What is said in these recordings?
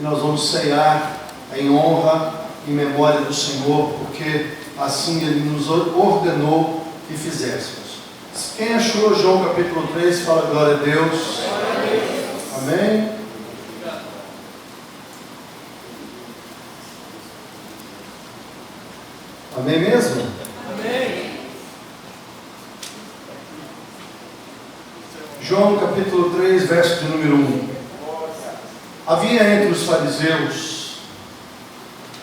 e nós vamos ceiar em honra e memória do Senhor, porque assim Ele nos ordenou que fizéssemos. Quem achou João capítulo 3, fala glória a Deus. Amém? Amém mesmo? Amém. João capítulo 3, verso de número 1. Havia entre os fariseus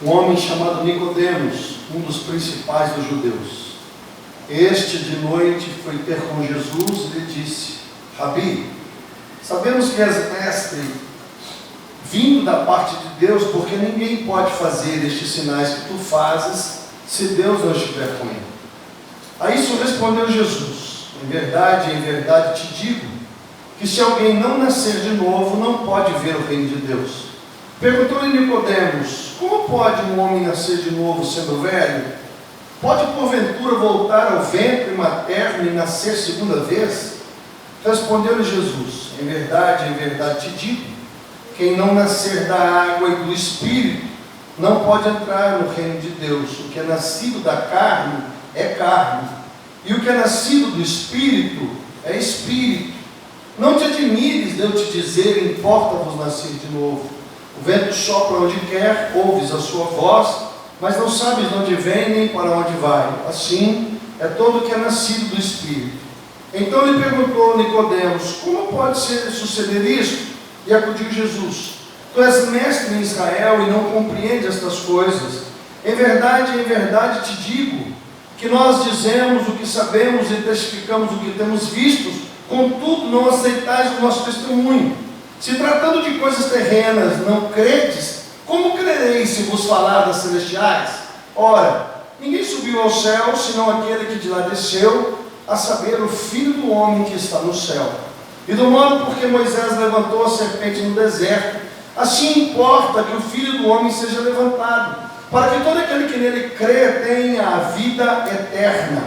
um homem chamado Nicodemos, um dos principais dos judeus. Este de noite foi ter com Jesus e lhe disse: Rabi, sabemos que és mestre, vindo da parte de Deus, porque ninguém pode fazer estes sinais que tu fazes, se Deus não estiver com ele. A isso respondeu Jesus: em verdade te digo, que se alguém não nascer de novo, não pode ver o reino de Deus. Perguntou-lhe Nicodemos: como pode um homem nascer de novo sendo velho? Pode porventura voltar ao ventre materno e nascer segunda vez? Respondeu-lhe Jesus: em verdade te digo, quem não nascer da água e do Espírito não pode entrar no reino de Deus. O que é nascido da carne é carne, e o que é nascido do Espírito é Espírito. Não te admires de eu te dizer: importa-vos nascer de novo. O vento sopra onde quer, ouves a sua voz, mas não sabes de onde vem nem para onde vai. Assim é todo o que é nascido do Espírito. Então lhe perguntou Nicodemos: como pode suceder isto? E acudiu Jesus: tu és mestre em Israel e não compreendes estas coisas. Em verdade te digo, que nós dizemos o que sabemos e testificamos o que temos visto, contudo não aceitais o nosso testemunho. Se tratando de coisas terrenas não credes, como crereis se vos falar das celestiais? Ora, ninguém subiu ao céu, senão aquele que de lá desceu, a saber, o Filho do homem que está no céu. E do modo porque Moisés levantou a serpente no deserto, assim importa que o Filho do homem seja levantado, para que todo aquele que nele crê tenha a vida eterna.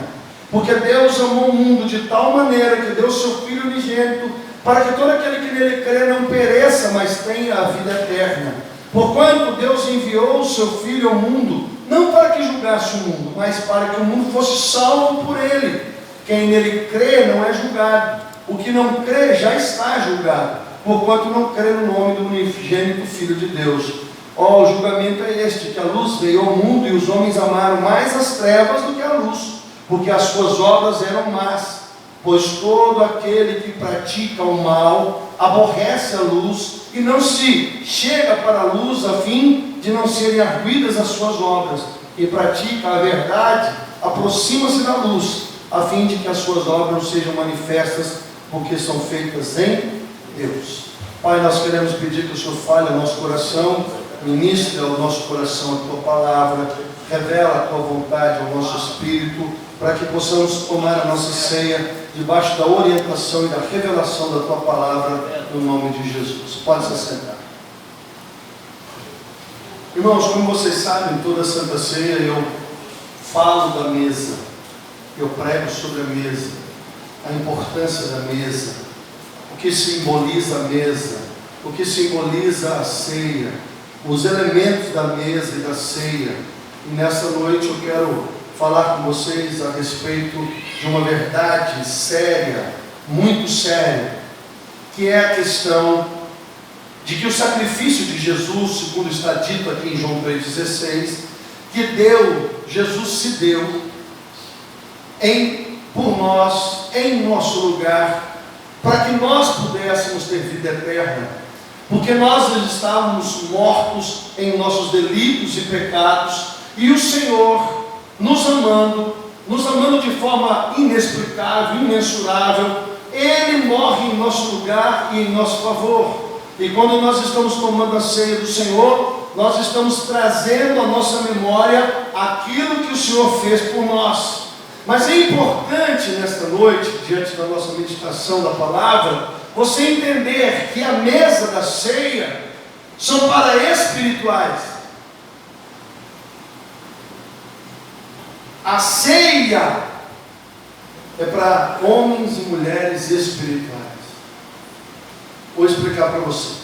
Porque Deus amou o mundo de tal maneira que deu seu Filho unigênito, para que todo aquele que nele crê não pereça, mas tenha a vida eterna. Porquanto Deus enviou o seu Filho ao mundo, não para que julgasse o mundo, mas para que o mundo fosse salvo por ele. Quem nele crê não é julgado. O que não crê já está julgado, porquanto não crê no nome do unigênito Filho de Deus. O julgamento é este, que a luz veio ao mundo e os homens amaram mais as trevas do que a luz, porque as suas obras eram más. Pois todo aquele que pratica o mal aborrece a luz e não se chega para a luz, a fim de não serem arguidas as suas obras. E pratica a verdade, aproxima-se da luz, a fim de que as suas obras sejam manifestas, porque são feitas em Deus. Pai, nós queremos pedir que o Senhor fale ao nosso coração, ministre ao nosso coração a Tua palavra, revela a Tua vontade ao nosso espírito, para que possamos tomar a nossa ceia debaixo da orientação e da revelação da Tua palavra, no nome de Jesus. Pode se sentar. Irmãos, como vocês sabem, toda a Santa Ceia eu falo da mesa, eu prego sobre a mesa, a importância da mesa, o que simboliza a mesa, o que simboliza a ceia, os elementos da mesa e da ceia. E nessa noite eu quero falar com vocês a respeito de uma verdade séria, muito séria, que é a questão de que o sacrifício de Jesus, segundo está dito aqui em João 3,16, que Jesus se deu por nós, em nosso lugar, para que nós pudéssemos ter vida eterna, porque nós estávamos mortos em nossos delitos e pecados, e o Senhor, nos amando de forma inexplicável, imensurável, Ele morre em nosso lugar e em nosso favor. E quando nós estamos tomando a ceia do Senhor, nós estamos trazendo à nossa memória aquilo que o Senhor fez por nós. Mas é importante nesta noite, diante da nossa meditação da palavra, você entender que a mesa da ceia são para espirituais. A ceia é para homens e mulheres espirituais. Vou explicar para você.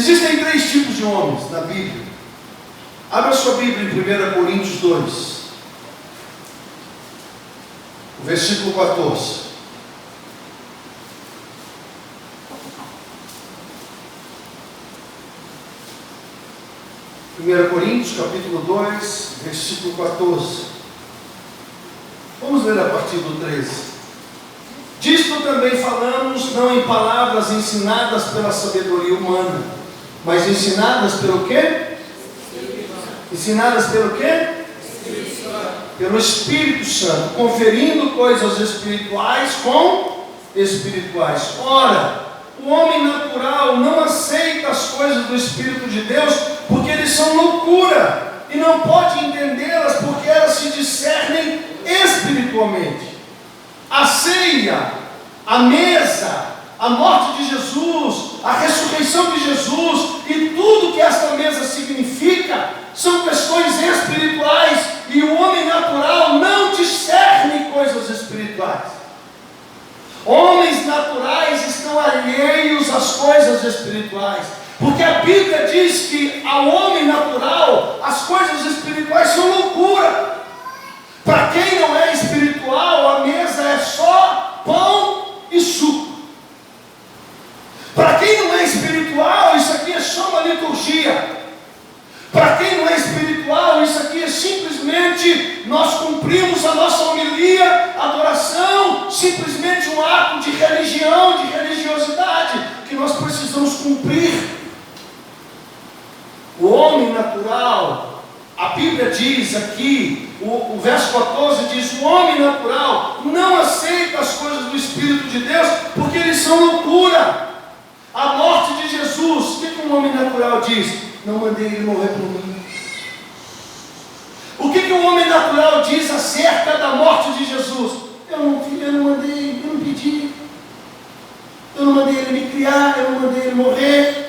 Existem 3 tipos de homens na Bíblia. Abra sua Bíblia em 1 Coríntios 2, o versículo 14. 1 Coríntios, capítulo 2, versículo 14. Vamos ler a partir do 13. Disto também falamos, não em palavras ensinadas pela sabedoria humana, mas ensinadas pelo quê? Ensinadas pelo quê? Pelo Espírito Santo, conferindo coisas espirituais com espirituais. Ora, o homem natural não aceita as coisas do Espírito de Deus, porque eles são loucura, e não pode entendê-las, porque elas se discernem espiritualmente. A ceia, a mesa, a morte de Jesus, a ressurreição de Jesus e tudo que esta mesa significa são questões espirituais, e o homem natural não discerne coisas espirituais. Homens naturais estão alheios às coisas espirituais, porque a Bíblia diz que ao homem natural as coisas espirituais são loucura. Para quem não é espiritual, a mesa é só pão e suco. Para quem não é espiritual, isso aqui é só uma liturgia. Para quem não é espiritual, isso aqui é simplesmente nós cumprimos a nossa homilia, adoração, simplesmente um ato de religião, de religiosidade que nós precisamos cumprir. O homem natural, a Bíblia diz aqui, o verso 14 diz: o homem natural não aceita as coisas do Espírito de Deus, porque eles são loucura. A morte de Jesus, o que um homem natural diz? Não mandei ele morrer por mim. O que o homem natural diz acerca da morte de Jesus? Eu não mandei, eu não pedi. Eu não mandei ele me criar, eu não mandei ele morrer.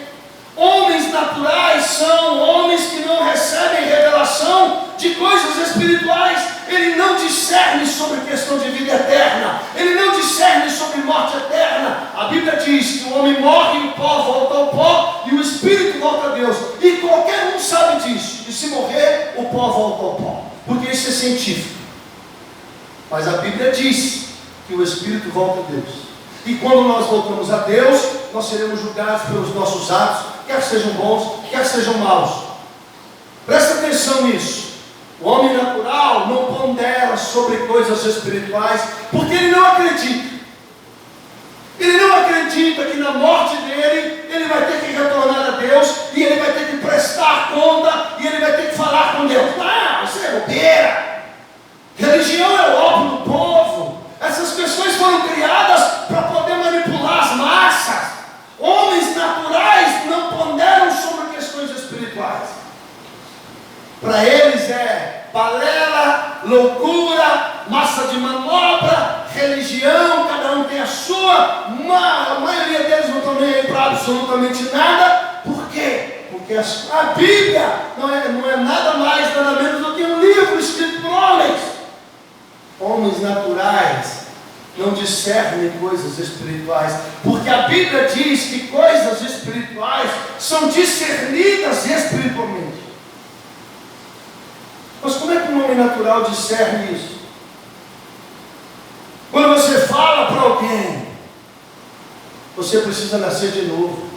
Homens naturais são homens que não recebem revelação de coisas espirituais. Ele não discerne sobre questão de vida eterna. Ele não discerne sobre morte eterna. A Bíblia diz que o homem morre e o pó volta ao pó e o espírito volta a Deus. E qualquer um sabe disso. E se morrer, o pó volta ao pó. Porque isso é científico. Mas a Bíblia diz que o espírito volta a Deus. E quando nós voltamos a Deus, nós seremos julgados pelos nossos atos, quer sejam bons, quer sejam maus. Presta atenção nisso. O homem natural não pondera sobre coisas espirituais, porque ele não acredita. Ele não acredita que na morte dele, ele vai ter que retornar a Deus, e ele vai ter que prestar conta, e ele vai ter que falar com Deus. Ah, isso é bobeira. Religião é o ópio do povo. Essas questões foram criadas para poder manipular as massas. Homens naturais não ponderam sobre questões espirituais. Para eles é balela, loucura, massa de manobra, religião, cada um tem a sua. A maioria deles não estão nem aí para absolutamente nada. Por quê? Porque a Bíblia não é nada mais, nada menos do que um livro escrito por homens. Homens naturais não discernem coisas espirituais, porque a Bíblia diz que coisas espirituais são discernidas espiritualmente. Mas como é que um homem natural discerne isso? Quando você fala para alguém, você precisa nascer de novo.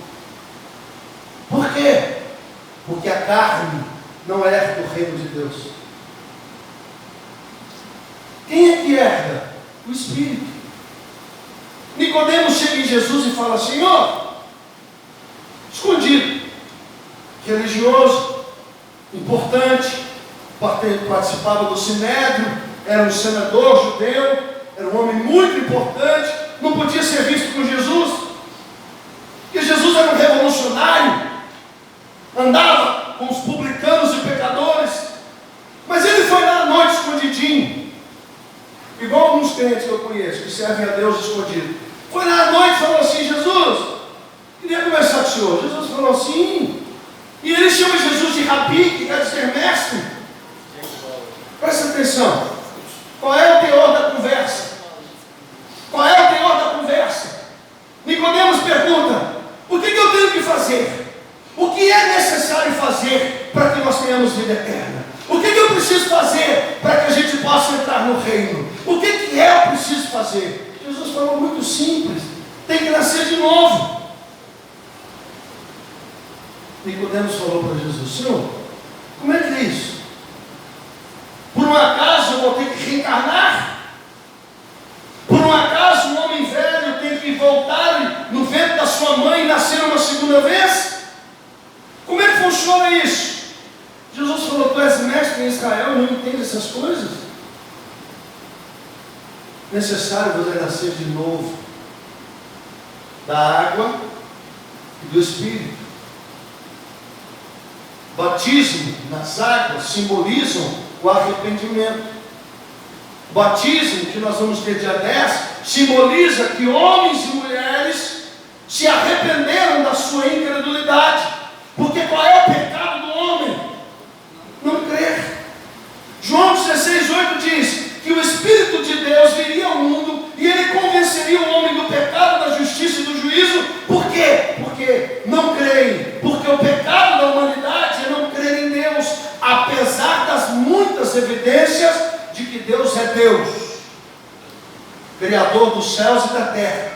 Por quê? Porque a carne não herda o reino de Deus. Quem é que herda? O Espírito. Nicodemos chega em Jesus e fala: Senhor, escondido, religioso, importante, participava do Sinédrio, era um senador judeu, era um homem muito importante, não podia ser visto com Jesus, porque Jesus era um revolucionário, andava com os publicanos e pecadores, mas ele foi lá à noite escondidinho, igual alguns crentes que eu conheço, que servem a Deus escondido. Foi lá à noite e falou assim: Jesus, queria conversar com o senhor. Jesus falou assim, e ele chama Jesus de Rabi, que quer dizer mestre. Presta atenção, qual é o teor da conversa? Qual é o teor da conversa? Nicodemos pergunta: o que eu tenho que fazer? que é necessário fazer para que nós tenhamos vida eterna? O que eu preciso fazer para que a gente possa entrar no reino? O que eu preciso fazer? Jesus falou muito simples: tem que nascer de novo. Nicodemos falou para Jesus: Senhor, como é que é isso? Por um acaso eu vou ter que reencarnar? Por um acaso um homem velho tem que voltar no ventre da sua mãe e nascer uma segunda vez? Como é que funciona isso? Jesus falou: tu és mestre em Israel e não entende essas coisas? Necessário você nascer de novo da água e do Espírito. Batismo nas águas simbolizam o arrependimento. Batismo, que nós vamos ter dia 10, simboliza que homens e mulheres se arrependeram da sua incredulidade. Porque qual é o pecado do homem? Não crer. João 16:8 diz que o Espírito de Deus viria ao mundo e ele convenceria o homem do pecado, da justiça e do juízo. Por quê? Porque não creem. Porque o pecado da humanidade é não crer em Deus, apesar das muitas evidências de que Deus é Deus, Criador dos céus e da terra.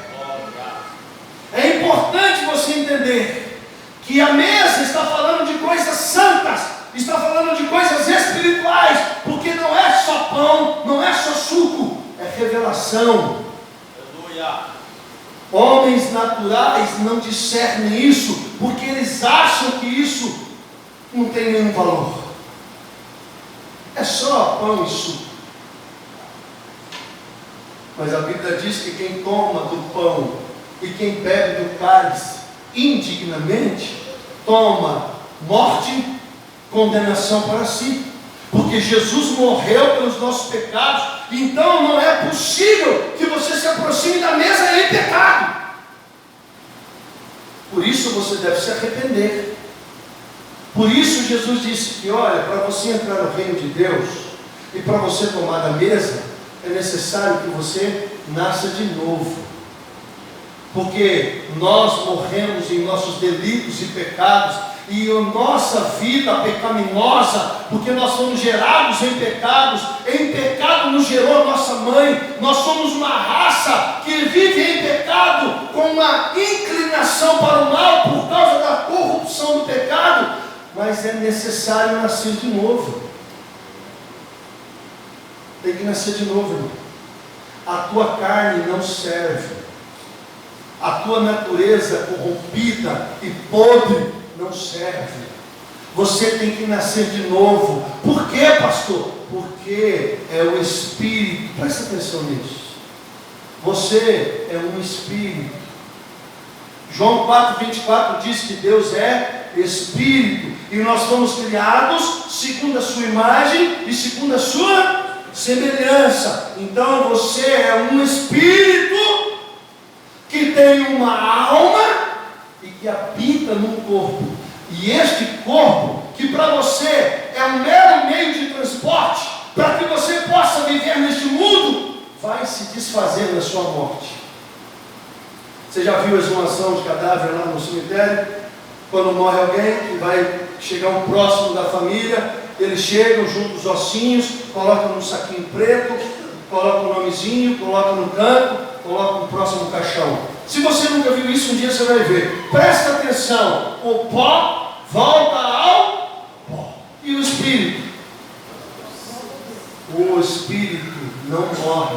É importante você entender que a mesa está falando de coisas santas, está falando de coisas espirituais, porque não é só pão, não é só suco, é revelação. Homens naturais não discernem isso, porque eles acham que isso não tem nenhum valor. É só pão e suco. Mas a Bíblia diz que quem toma do pão e quem bebe do cálice indignamente, toma morte, condenação para si. Porque Jesus morreu pelos nossos pecados, então não é possível que você se aproxime da mesa em pecado. Por isso você deve se arrepender. Por isso Jesus disse que, olha, para você entrar no reino de Deus e para você tomar da mesa, é necessário que você nasça de novo. Porque nós morremos em nossos delitos e pecados, e a nossa vida pecaminosa, porque nós fomos gerados em pecados, em pecado nos gerou a nossa mãe. Nós somos uma raça que vive em pecado, com uma inclinação para o mal por causa da corrupção do pecado. Mas é necessário nascer de novo. Tem que nascer de novo, irmão. A tua carne não serve. A tua natureza corrompida e podre não serve. Você tem que nascer de novo. Por quê, pastor? Porque é o Espírito. Presta atenção nisso. Você é um Espírito. João 4:24 diz que Deus é Espírito. E nós fomos criados segundo a sua imagem e segundo a sua semelhança. Então você é um espírito que tem uma alma e que habita num corpo. E este corpo, que para você é um mero meio de transporte, para que você possa viver neste mundo, vai se desfazer na sua morte. Você já viu a exumação de cadáver lá no cemitério? Quando morre alguém que vai chegar um próximo da família, eles chegam, juntam os ossinhos, colocam num saquinho preto, colocam o nomezinho, colocam no canto, colocam no próximo caixão. Se você nunca viu isso, um dia você vai ver. Presta atenção, o pó volta ao pó. E o Espírito? O Espírito não morre.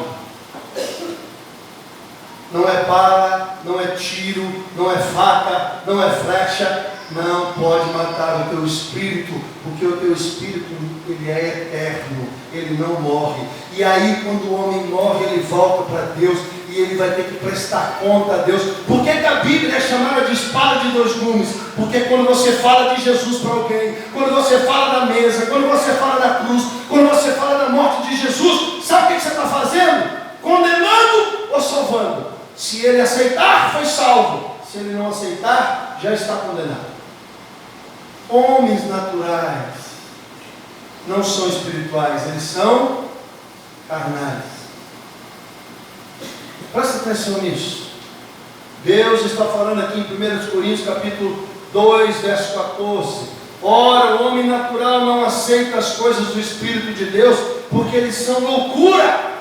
Não é bala, não é tiro, não é faca, não é flecha, não pode matar o teu espírito, porque o teu espírito, ele é eterno, ele não morre. E aí quando o homem morre, ele volta para Deus, e ele vai ter que prestar conta a Deus. Por que a Bíblia é chamada de espada de dois gumes? Porque quando você fala de Jesus para alguém, quando você fala da mesa, quando você fala da cruz, quando você fala da morte de Jesus, sabe o que você está fazendo? Condenando ou salvando? Se ele aceitar, foi salvo. Se ele não aceitar, já está condenado. Homens naturais não são espirituais, eles são carnais. Presta atenção nisso. Deus está falando aqui em 1 Coríntios capítulo 2, verso 14. Ora, o homem natural não aceita as coisas do Espírito de Deus, porque eles são loucura.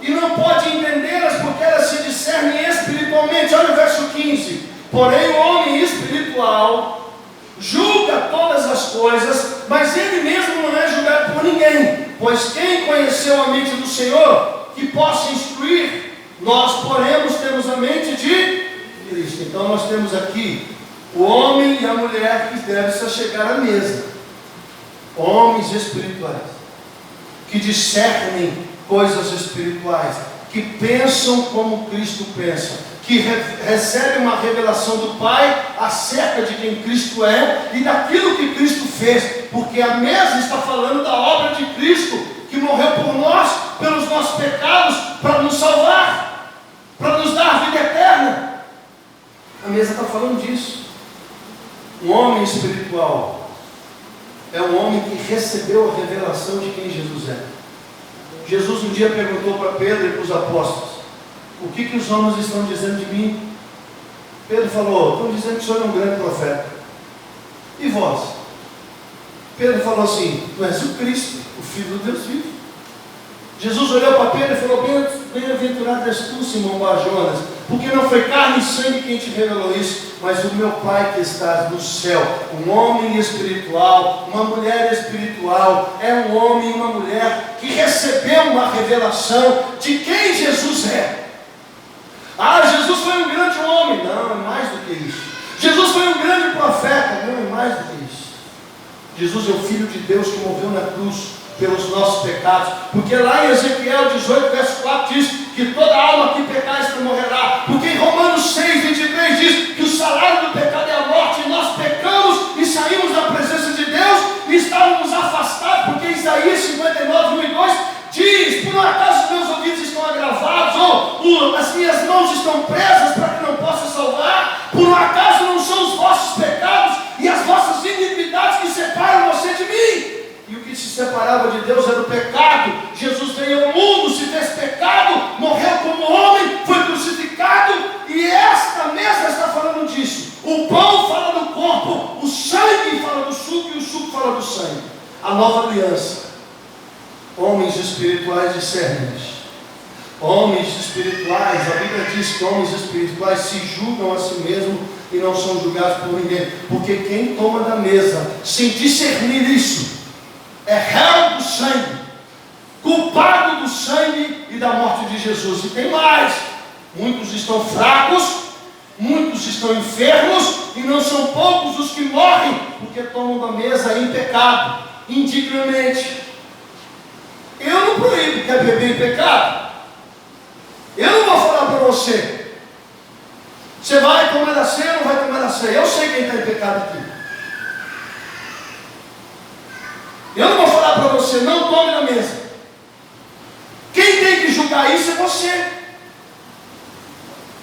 E não pode entendê-las, porque elas se discernem espiritualmente. Olha o verso 15. Porém, o homem espiritual julga todas as coisas, mas ele mesmo não é julgado por ninguém. Pois quem conheceu a mente do Senhor, que possa instruir? Nós, porém, temos a mente de Cristo. Então nós temos aqui o homem e a mulher que devem se achegar à mesa. Homens espirituais, que discernem coisas espirituais, que pensam como Cristo pensa, que recebem uma revelação do Pai acerca de quem Cristo é e daquilo que Cristo fez, porque a mesa está falando da obra de Cristo, que morreu por nós, pelos nossos pecados, para nos salvar, para nos dar vida eterna. A mesa está falando disso. Um homem espiritual é um homem que recebeu a revelação de quem Jesus é. Jesus um dia perguntou para Pedro e para os apóstolos: o que os homens estão dizendo de mim? Pedro falou: estão dizendo que o senhor é um grande profeta. E vós? Pedro falou assim: tu és o Cristo, o Filho do Deus vivo. Jesus olhou para Pedro e falou: bem-aventurado és tu, Simão Bar-Jonas, porque não foi carne e sangue quem te revelou isso, mas o meu Pai que estás no céu. Um homem espiritual, uma mulher espiritual, é um homem e uma mulher que recebeu uma revelação de quem Jesus é. Ah, Jesus foi um grande homem. Não, é mais do que isso. Jesus foi um grande profeta. Não, é mais do que isso. Jesus é o Filho de Deus que morreu na cruz pelos nossos pecados, porque lá em Ezequiel 18, verso 4 diz que toda alma que pecar esta morrerá, porque em Romanos 6, 23 diz que o salário do pecado é a morte, e nós pecamos e saímos da presença de Deus e estávamos afastados, porque Isaías 59, 1 e 2 diz: por um acaso meus ouvidos estão agravados, ou as minhas mãos estão presas para que não possa salvar? Por um acaso não são os vossos pecados e as vossas iniquidades que separam você de mim? E o que se separava de Deus era o pecado. Jesus veio ao mundo, se fez pecado, morreu como homem, foi crucificado, e esta mesa está falando disso. O pão fala do corpo, o sangue fala do suco e o suco fala do sangue. A nova aliança. Homens espirituais discernem. Homens espirituais, a Bíblia diz que homens espirituais se julgam a si mesmos e não são julgados por ninguém, porque quem toma da mesa sem discernir isso é réu do sangue, culpado do sangue e da morte de Jesus. E tem mais: muitos estão fracos, muitos estão enfermos, e não são poucos os que morrem, porque tomam da mesa em pecado, indignamente. Eu não proíbo que é beber em pecado. Eu não vou falar para você: você vai tomar da ceia ou não vai tomar da ceia? Eu sei quem está em pecado aqui. Eu não vou falar para você: não tome na mesa. Quem tem que julgar isso é você.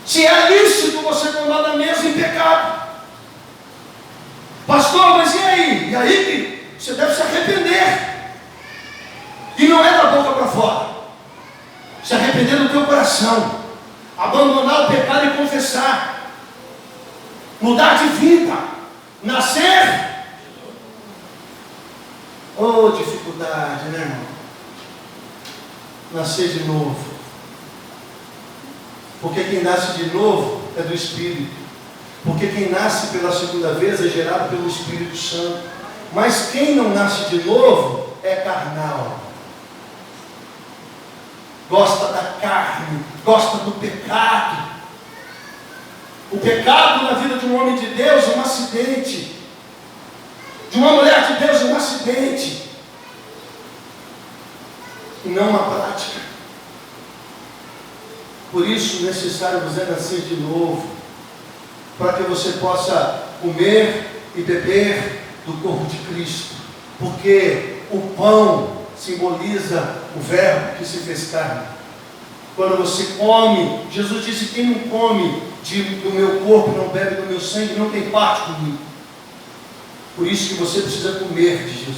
Se é lícito você tomar da mesa em pecado. Pastor, mas e aí? E aí você deve se arrepender. E não é da boca para fora. Se arrepender do teu coração. Abandonar o pecado e confessar. Mudar de vida. Nascer. Oh, dificuldade, né, irmão? Nascer de novo. Porque quem nasce de novo é do Espírito. Porque quem nasce pela segunda vez é gerado pelo Espírito Santo. Mas quem não nasce de novo é carnal. Gosta da carne, gosta do pecado. O pecado na vida de um homem de Deus é um acidente. De uma mulher de Deus é um acidente. E não uma prática. Por isso, necessário você nascer de novo, para que você possa comer e beber do corpo de Cristo. Porque o pão simboliza o verbo que se fez carne. Quando você come, Jesus disse: quem não come do meu corpo, não bebe do meu sangue, não tem parte comigo. Por isso que você precisa comer de Jesus.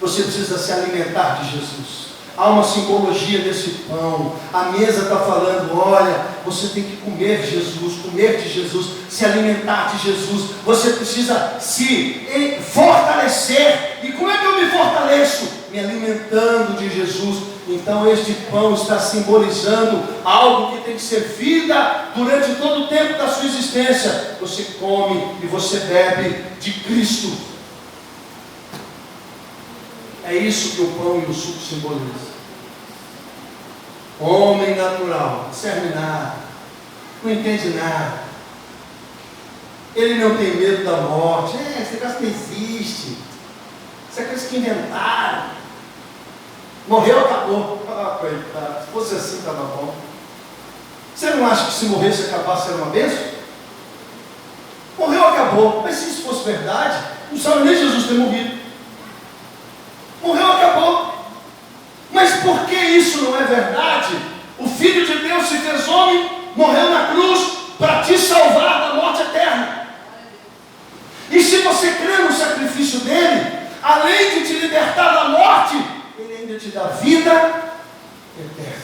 Você precisa se alimentar de Jesus. Há uma simbologia desse pão. A mesa está falando, olha, você tem que comer de Jesus, se alimentar de Jesus. Você precisa se fortalecer. E como é que eu me fortaleço? Me alimentando de Jesus. Então este pão está simbolizando algo que tem que ser vida durante todo o tempo da sua existência. Você come e você bebe de Cristo. É isso que o pão e o suco simbolizam. Homem natural, não serve nada, não entende nada. Ele não tem medo da morte. Esse negócio não existe. Isso é coisa que inventaram. Morreu, acabou. Ah, coitado, se fosse assim estava bom. Você não acha que se morresse e acabasse era uma bênção? Morreu, acabou. Mas se isso fosse verdade, não precisava nem Jesus ter morrido. Morreu, acabou. Mas por que isso não é verdade? O Filho de Deus se fez homem, morreu na cruz para te salvar da morte eterna. E se você crê no sacrifício dele, além de te libertar da morte, ele ainda te dá vida eterna.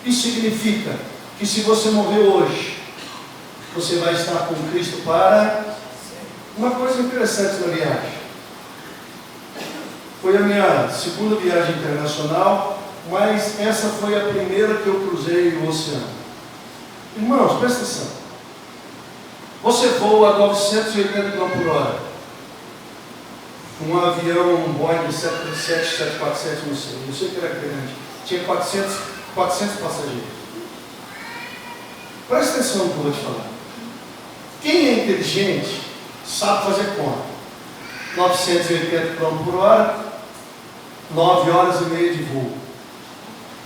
Isso significa que se você morrer hoje, você vai estar com Cristo para uma coisa interessante na viagem. Foi a minha segunda viagem internacional, mas essa foi a primeira que eu cruzei o oceano. Irmãos, presta atenção. Você voa a 980 km por hora. Um avião, um Boeing 737, 747, não sei que era grande. Tinha 400 passageiros. Presta atenção no que eu vou te falar. Quem é inteligente sabe fazer conta. 980 km por hora, 9 horas e meia de voo.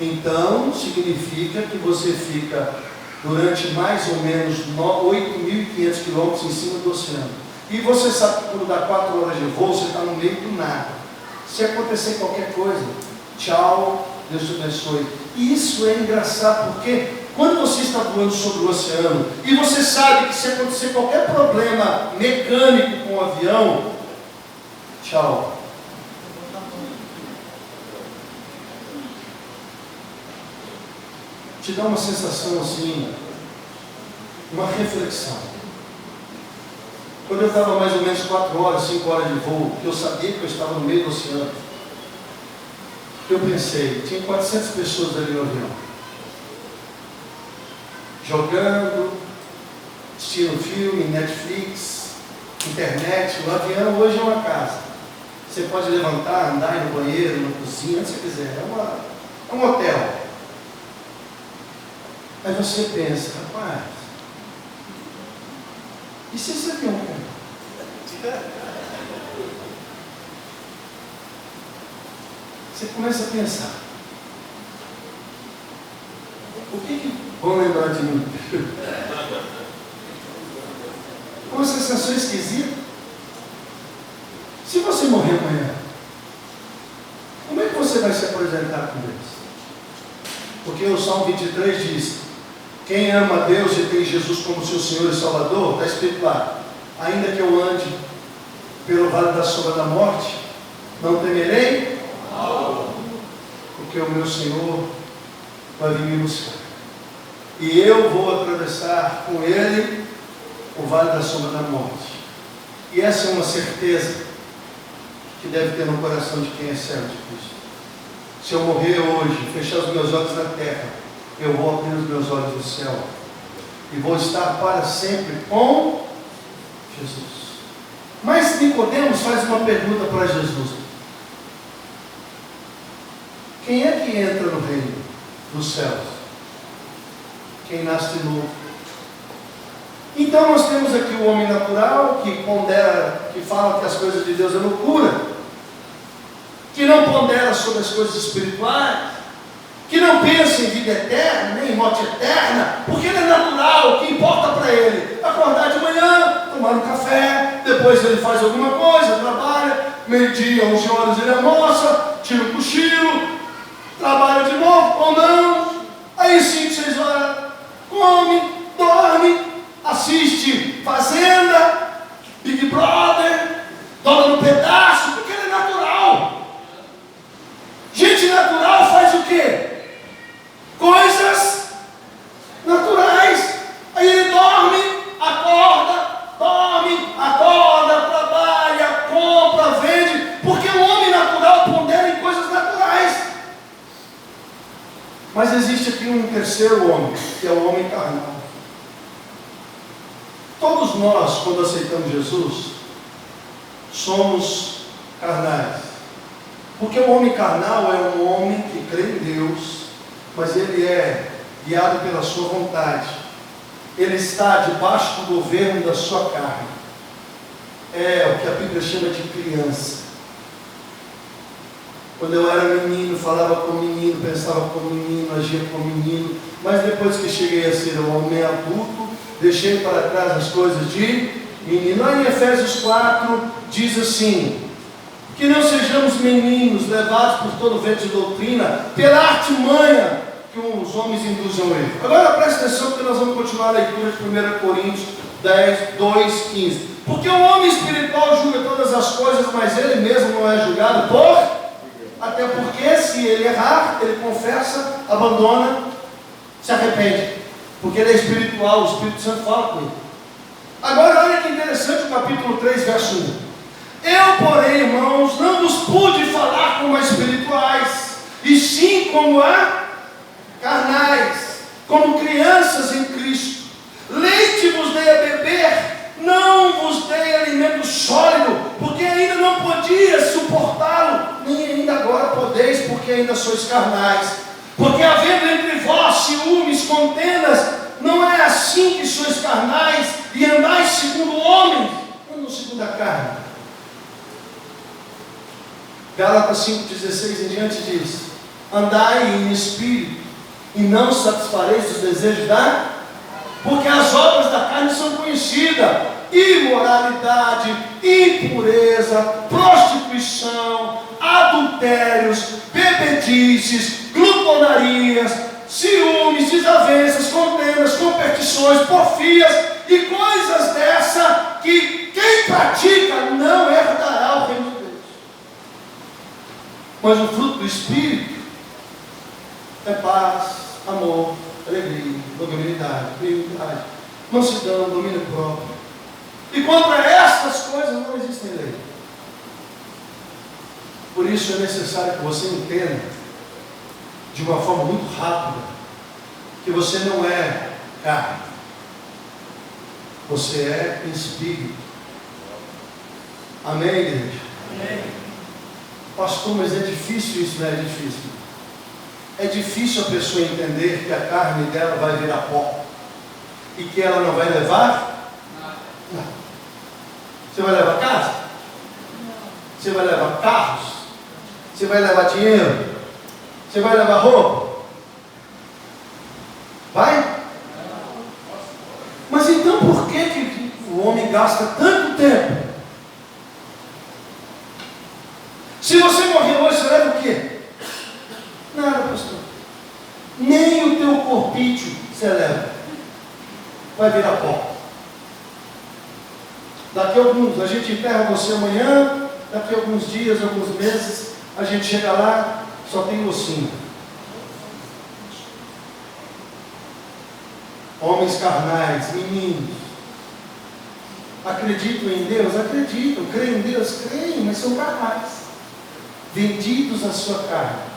Então, significa que você fica durante mais ou menos 8.500 quilômetros em cima do oceano. E você sabe que quando dá 4 horas de voo, você está no meio do nada. Se acontecer qualquer coisa, tchau, Deus te abençoe. E isso é engraçado, porque quando você está voando sobre o oceano, e você sabe que se acontecer qualquer problema mecânico com o avião, tchau. Te dá uma sensação assim, uma reflexão. Quando eu estava mais ou menos 4 horas, 5 horas de voo, que eu sabia que eu estava no meio do oceano, eu pensei, tinha 400 pessoas ali no avião, jogando, assistindo filme, Netflix, internet. O avião hoje é uma casa. Você pode levantar, andar, ir no banheiro, na cozinha, onde você quiser. É um hotel. Aí você pensa, rapaz, e se esse avião cair? Você começa a pensar, o que vão lembrar de mim? Uma sensação esquisita. Se você morrer amanhã, como é que você vai se apresentar com Deus? Porque o Salmo 23 diz: quem ama a Deus e tem Jesus como seu Senhor e Salvador, está escrito lá, ainda que eu ande pelo vale da sombra da morte, não temerei, porque o meu Senhor vai vir me buscar. E eu vou atravessar com Ele o vale da sombra da morte. E essa é uma certeza que deve ter no coração de quem é servo de Cristo. Se eu morrer hoje, fechar os meus olhos na terra, eu vou abrir os meus olhos no céu e vou estar para sempre com Jesus. Mas Nicodemos faz uma pergunta para Jesus: quem é que entra no reino dos céus? Quem nasce de novo. Então nós temos aqui o homem natural que pondera, que fala que as coisas de Deus é loucura, que não pondera sobre as coisas espirituais, que não pensa em vida eterna, nem em morte eterna, porque ele é natural. O que importa para ele? Acordar de manhã, tomar um café, depois ele faz alguma coisa, trabalha, meio-dia, 11 horas ele almoça, tira um cochilo, trabalha de novo ou não, aí 5, 6 horas, come, dorme, assiste Fazenda, Big Brother, Dona no Pedaço, porque ele é natural. Gente natural faz o quê? terceiro homem, que é o homem carnal. Todos nós, quando aceitamos Jesus, somos carnais. Porque o homem carnal é um homem que crê em Deus, mas ele é guiado pela sua vontade. Ele está debaixo do governo da sua carne. É o que a Bíblia chama de criança. Quando eu era menino, falava como menino, pensava como menino, agia como menino. Mas depois que cheguei a ser um homem adulto, deixei para trás as coisas de menino. Lá em Efésios 4, diz assim: que não sejamos meninos, levados por todo vento de doutrina, pela artimanha que os homens induzem ao erro. Agora presta atenção, porque nós vamos continuar a leitura de 1 Coríntios 10, 2, 15. Porque o homem espiritual julga todas as coisas, mas ele mesmo não é julgado até porque se ele errar, ele confessa, abandona, se arrepende. Porque ele é espiritual, o Espírito Santo fala com ele. Agora olha que interessante o capítulo 3, verso 1. Eu, porém, irmãos, não vos pude falar como a espirituais, e sim como a carnais, como crianças em Cristo. Leite vos dei a beber, não vos dei alimento sólido, porque ainda não podia suportá-lo, nem ainda agora podeis, porque ainda sois carnais. Porque havendo entre vós ciúmes, contendas, não é assim que sois carnais, e andais segundo o homem, não segundo a carne. Gálatas 5,16 em diante diz: andai em espírito, e não satisfareis os desejos da... Porque as obras da carne são conhecidas: imoralidade, impureza, prostituição, adultérios, bebedices, glutonarias, ciúmes, desavenças, contendas, competições, porfias e coisas dessa, que quem pratica não herdará o reino de Deus. Mas o fruto do Espírito é paz, amor, alegria, longanimidade, benignidade, mansidão, domínio próprio. E contra estas coisas não existem lei. Por isso é necessário que você entenda de uma forma muito rápida que você não é carne, você é espírito. Amém, igreja? Amém. Pastor, mas é difícil isso, não é difícil? É difícil a pessoa entender que a carne dela vai virar pó e que ela não vai levar? Não. Você vai levar casa? Não. Você vai levar carros? Você vai levar dinheiro? Você vai levar roupa? Vai? Não. Mas então por que o homem gasta tanto tempo? Se você morrer hoje, você leva o quê? Nada, pastor. Nem o teu corpício você leva. Vai virar pó. Daqui a alguns, a gente enterra você amanhã, daqui a alguns dias, alguns meses, a gente chega lá, só tem ossinho. Homens carnais, meninos, acreditam em Deus? Acreditam. Creem em Deus? Creem, mas são carnais, vendidos à sua carne.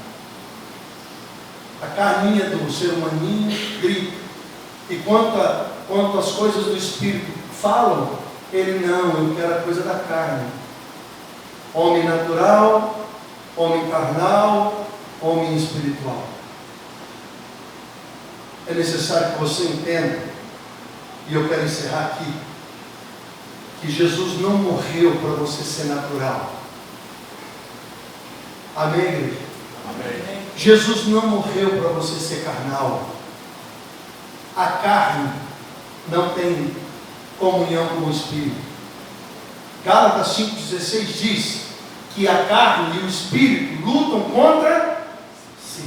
A carninha do ser humaninho grita. E quanto as coisas do Espírito falam, ele não, eu quero a coisa da carne. Homem natural, homem carnal, homem espiritual. É necessário que você entenda, e eu quero encerrar aqui, que Jesus não morreu para você ser natural. Amém, igreja? Amém. Jesus não morreu para você ser carnal. A carne não tem comunhão com o Espírito. Gálatas 5,16 diz que a carne e o Espírito lutam contra si.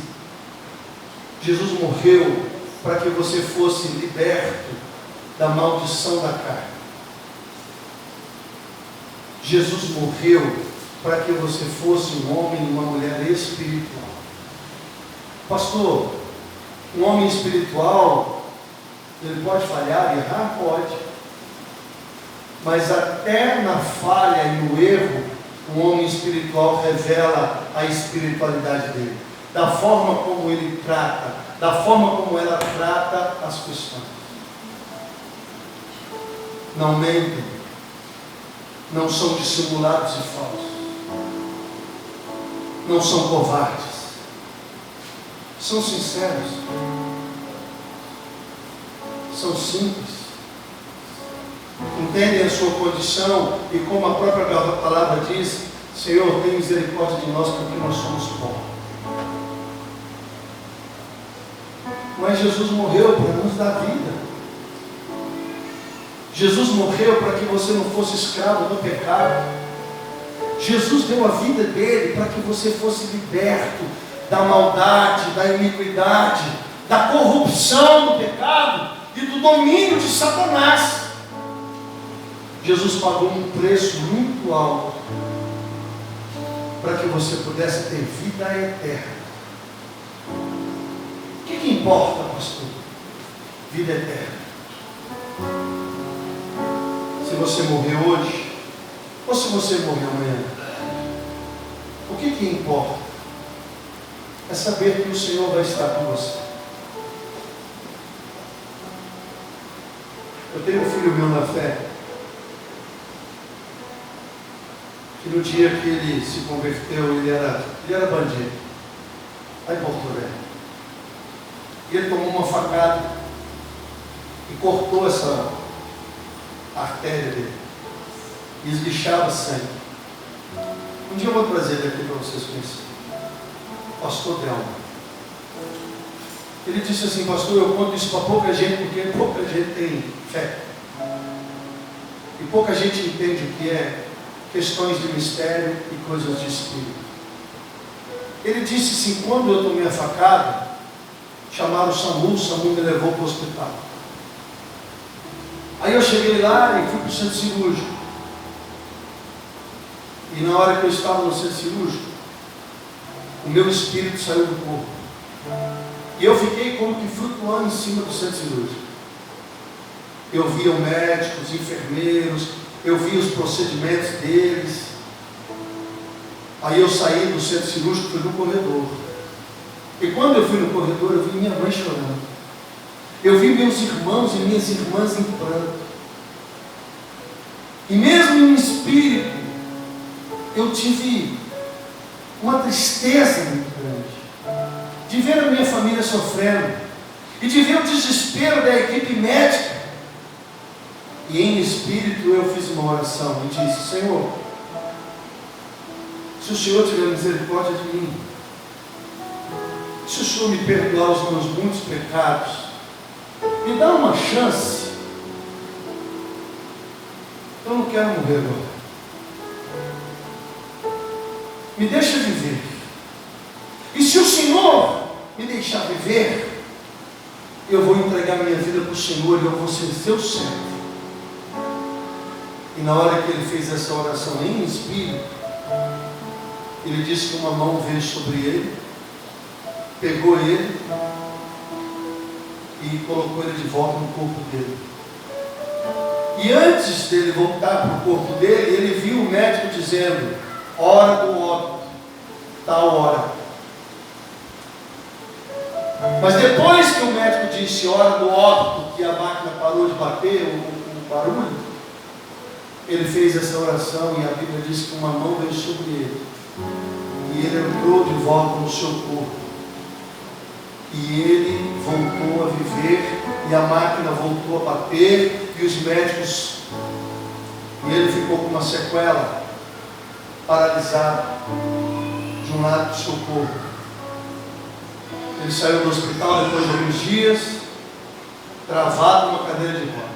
Jesus morreu para que você fosse liberto da maldição da carne. Jesus morreu para que você fosse um homem e uma mulher espiritual. Pastor, um homem espiritual, ele pode falhar e errar? Pode. Mas até na falha e no erro, o homem espiritual revela a espiritualidade dele. da forma como ele trata, da forma como ela trata as questões. Não mentem, não são dissimulados e falsos, não são covardes, são sinceros, são simples, entendem a sua condição e, como a própria palavra diz, Senhor, tem misericórdia de nós porque nós somos pó. Mas Jesus morreu para nos dar vida. Jesus morreu para que você não fosse escravo do pecado. Jesus deu a vida dele para que você fosse liberto da maldade, da iniquidade, da corrupção do pecado e do domínio de Satanás. Jesus pagou um preço muito alto para que você pudesse ter vida eterna. O que importa, pastor? Vida eterna. Se você morrer hoje, ou se você morrer amanhã, o que importa? É saber que o Senhor vai estar com você. Eu tenho um filho meu na fé, que no dia que ele se converteu, ele era bandido, lá em Porto Velho. E ele tomou uma facada e cortou essa artéria dele, e esguichava sangue. Um dia eu vou trazer ele aqui para vocês conhecerem. Pastor Delma. Ele disse assim: pastor, eu conto isso para pouca gente, porque pouca gente tem fé. E pouca gente entende o que é questões de mistério e coisas de espírito. Ele disse assim: quando eu tomei a facada, chamaram o SAMU me levou para o hospital. Aí eu cheguei lá e fui para o centro cirúrgico. E na hora que eu estava no centro cirúrgico, o meu espírito saiu do corpo. E eu fiquei como que flutuando em cima do centro cirúrgico. Eu via os médicos, os enfermeiros, eu via os procedimentos deles. Aí eu saí do centro cirúrgico, fui no corredor. E quando eu fui no corredor, eu vi minha mãe chorando. Eu vi meus irmãos e minhas irmãs em pranto. E mesmo em espírito, eu tive uma tristeza muito grande de ver a minha família sofrendo e de ver o desespero da equipe médica. E em espírito eu fiz uma oração e disse: Senhor, se o Senhor tiver misericórdia de mim, se o Senhor me perdoar os meus muitos pecados, me dá uma chance. Eu não quero morrer agora. Me deixa viver. E se o Senhor me deixar viver, eu vou entregar minha vida para o Senhor e eu vou ser seu servo. E na hora que ele fez essa oração em espírito, ele disse que uma mão veio sobre ele, pegou ele e colocou ele de volta no corpo dele. E antes dele voltar para o corpo dele, ele viu o médico dizendo: hora do óbito, tal hora. Mas depois que o médico disse hora do óbito, que a máquina parou de bater, o barulho, ele fez essa oração e a Bíblia diz que uma mão veio sobre ele. E ele entrou de volta no seu corpo. E ele voltou a viver, e a máquina voltou a bater, e os médicos, e ele ficou com uma sequela, paralisado, de um lado do seu corpo. Ele saiu do hospital depois de alguns dias, travado numa cadeira de rodas.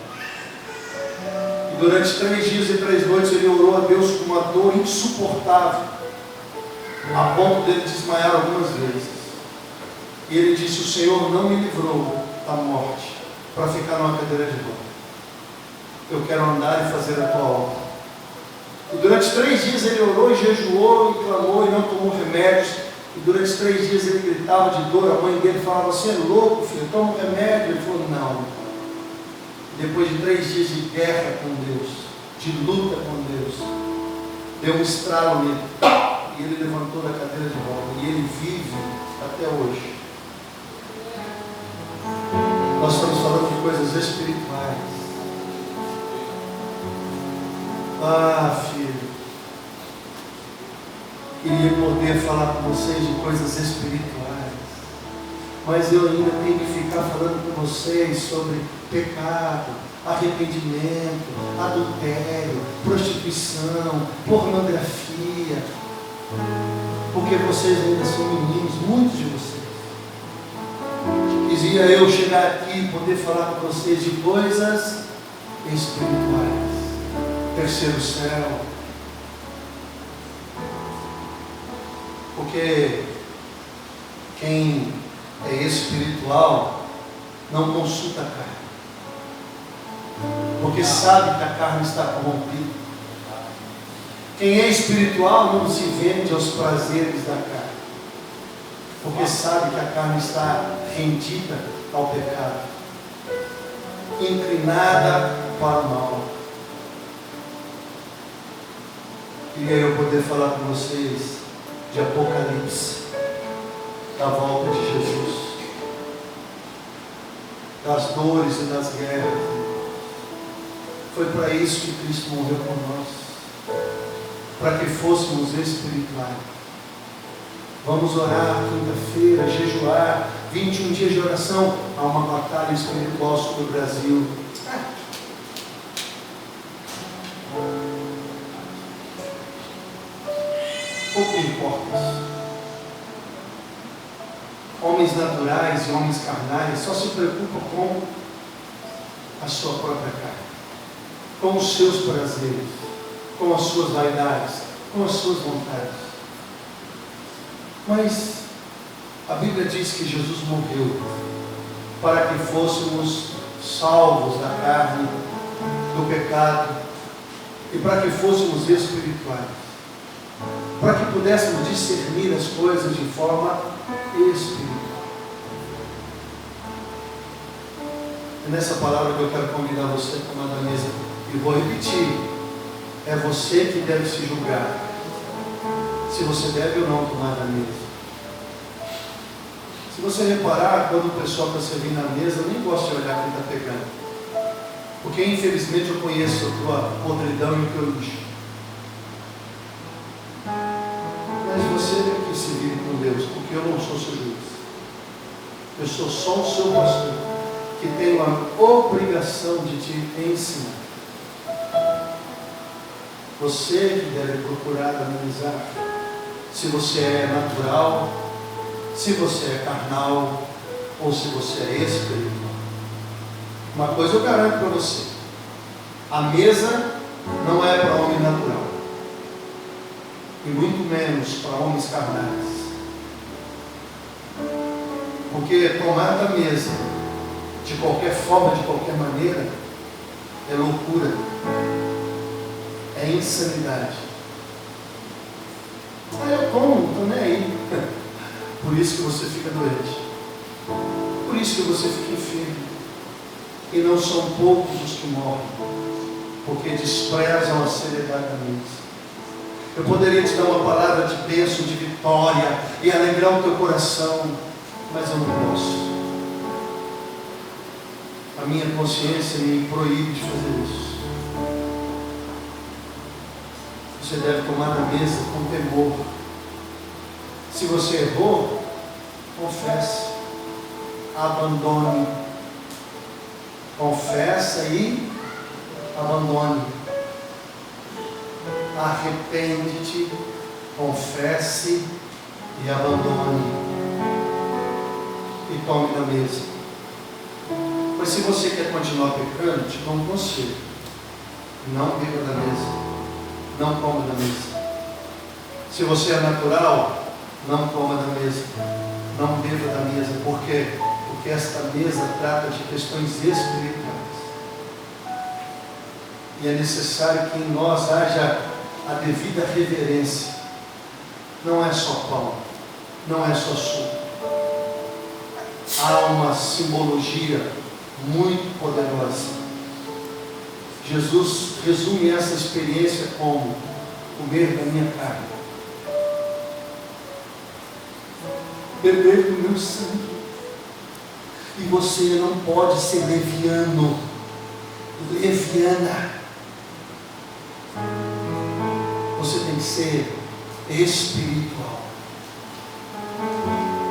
E durante 3 dias e 3 noites ele orou a Deus com uma dor insuportável, a ponto dele desmaiar algumas vezes. E ele disse: o Senhor não me livrou da morte para ficar numa cadeira de rodas. Eu quero andar e fazer a tua obra. E durante 3 dias ele orou e jejuou e clamou e não tomou remédios. E durante 3 dias ele gritava de dor. A mãe dele falava: você é louco, filho, toma um remédio. Ele falou: não. Depois de 3 dias de guerra com Deus, de luta com Deus, deu um estralo nele, e ele levantou da cadeira de rodas. E ele vive até hoje. Nós estamos falando de coisas espirituais. Ah, filho, queria poder falar com vocês de coisas espirituais, mas eu ainda tenho que ficar falando com vocês sobre pecado, arrependimento, adultério, prostituição, pornografia, porque vocês ainda são meninos, muitos de vocês. Quisia eu chegar aqui e poder falar com vocês de coisas espirituais, terceiro céu, porque quem é espiritual não consulta a carne, porque sabe que a carne está corrompida. Quem é espiritual não se vende aos prazeres da carne, porque sabe que a carne está rendida ao pecado, inclinada para o mal. Queria eu poder falar com vocês de Apocalipse, da volta de Jesus, das dores e das guerras. Foi para isso que Cristo morreu por nós, para que fôssemos espirituais. Vamos orar quinta-feira, jejuar, 21 dias de oração. Há uma batalha espiritual sobre o Brasil. Pouco importa isso. Homens naturais e homens carnais só se preocupam com a sua própria carne, com os seus prazeres, com as suas vaidades, com as suas vontades. Mas a Bíblia diz que Jesus morreu para que fôssemos salvos da carne, do pecado, e para que fôssemos espirituais, para que pudéssemos discernir as coisas de forma espiritual. É nessa palavra que eu quero convidar você a tomar da mesa. E vou repetir: é você que deve se julgar se você deve ou não tomar da mesa. Se você reparar, quando o pessoal está servindo na mesa, eu nem gosto de olhar quem está pegando, porque infelizmente eu conheço a tua podridão e o teu lixo. Mas você tem que se vir com Deus, porque eu não sou seu juiz. Eu sou só o seu pastor, que tem a obrigação de te ensinar. Você que deve procurar analisar se você é natural, se você é carnal, ou se você é espiritual. Uma coisa eu garanto para você: a mesa não é para homem natural, e muito menos para homens carnais. Porque tomar da mesa de qualquer forma, de qualquer maneira, é loucura, é insanidade. Eu como, não estou nem aí. Por isso que você fica doente, por isso que você fica enfermo. E não são poucos os que morrem, porque desprezam a seriedade da mesa. Eu poderia te dar uma palavra de bênção, de vitória, e alegrar o teu coração, mas eu não posso. A minha consciência me proíbe de fazer isso. Você deve tomar na mesa com temor. Se você errou, confesse, abandone. Confessa e abandone. Arrepende-te, confesse e abandone. E tome da mesa. Mas se você quer continuar pecando, te dou um conselho: não beba da mesa, não coma da mesa. Se você é natural, não coma da mesa, não beba da mesa. Por quê? Porque esta mesa trata de questões espirituais. E é necessário que em nós haja a devida reverência. Não é só pão, não é só suco. Há uma simbologia muito poderosa. Jesus resume essa experiência como comer da minha carne beber do meu sangue. E você não pode ser leviano, leviana. Você tem que ser espiritual.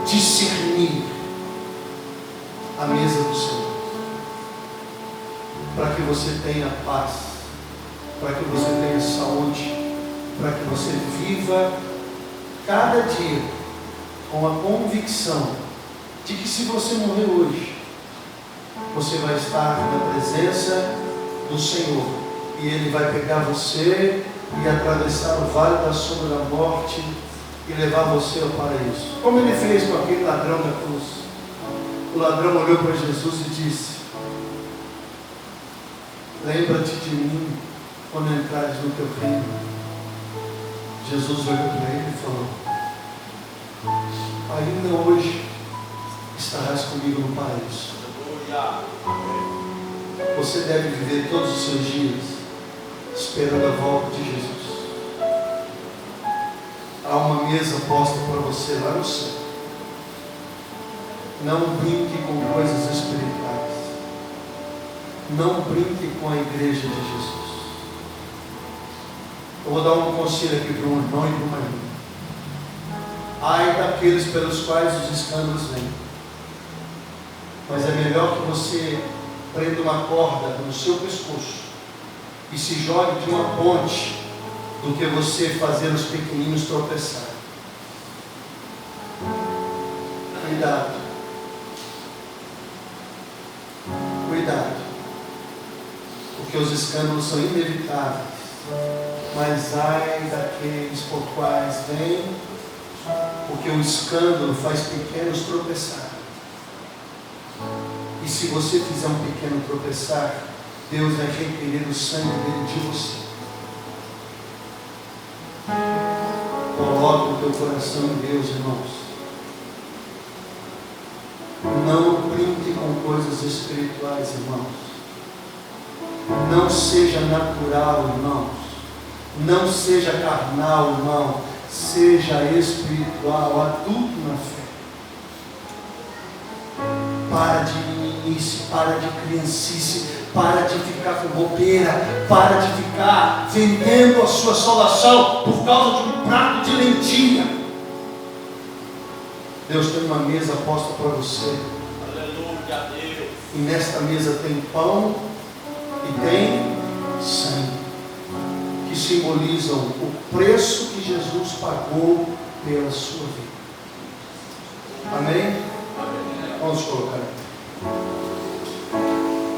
Discernir a mesa do Senhor. Para que você tenha paz, para que você tenha saúde, para que você viva cada dia com a convicção de que se você morrer hoje, você vai estar na presença do Senhor e Ele vai pegar você e atravessar o vale da sombra da morte e levar você ao paraíso. Como Ele fez com aquele ladrão da cruz. O ladrão olhou para Jesus e disse: lembra-te de mim quando entrares no teu reino. Jesus olhou para ele e falou: ainda hoje estarás comigo no paraíso. Você deve viver todos os seus dias esperando a volta de Jesus. Há uma mesa posta para você lá no céu. Não brinque com coisas espirituais. Não brinque com a igreja de Jesus. Eu vou dar um conselho aqui para um irmão e para uma irmã. Ai daqueles pelos quais os escândalos vêm. Mas é melhor que você prenda uma corda no seu pescoço e se jogue de uma ponte do que você fazer os pequeninos tropeçarem. Cuidado. Cuidado. Porque os escândalos são inevitáveis. Mas ai daqueles por quais vem, porque o escândalo faz pequenos tropeçar. E se você fizer um pequeno tropeçar, Deus vai requerer o sangue dele de você. Coloque o teu coração em Deus, irmãos. Não brinque com coisas espirituais, irmãos. Não seja natural, irmãos. Não seja carnal, irmão. Seja espiritual, adulto na fé. Para de meninice, para de criancice, para de ficar com bobeira, para de ficar vendendo a sua salvação por causa de um prato de lentilha. Deus tem uma mesa posta para você. Aleluia, Deus. E nesta mesa tem pão e tem sangue, que simbolizam o preço que Jesus pagou pela sua vida. Amém? Vamos colocar aqui.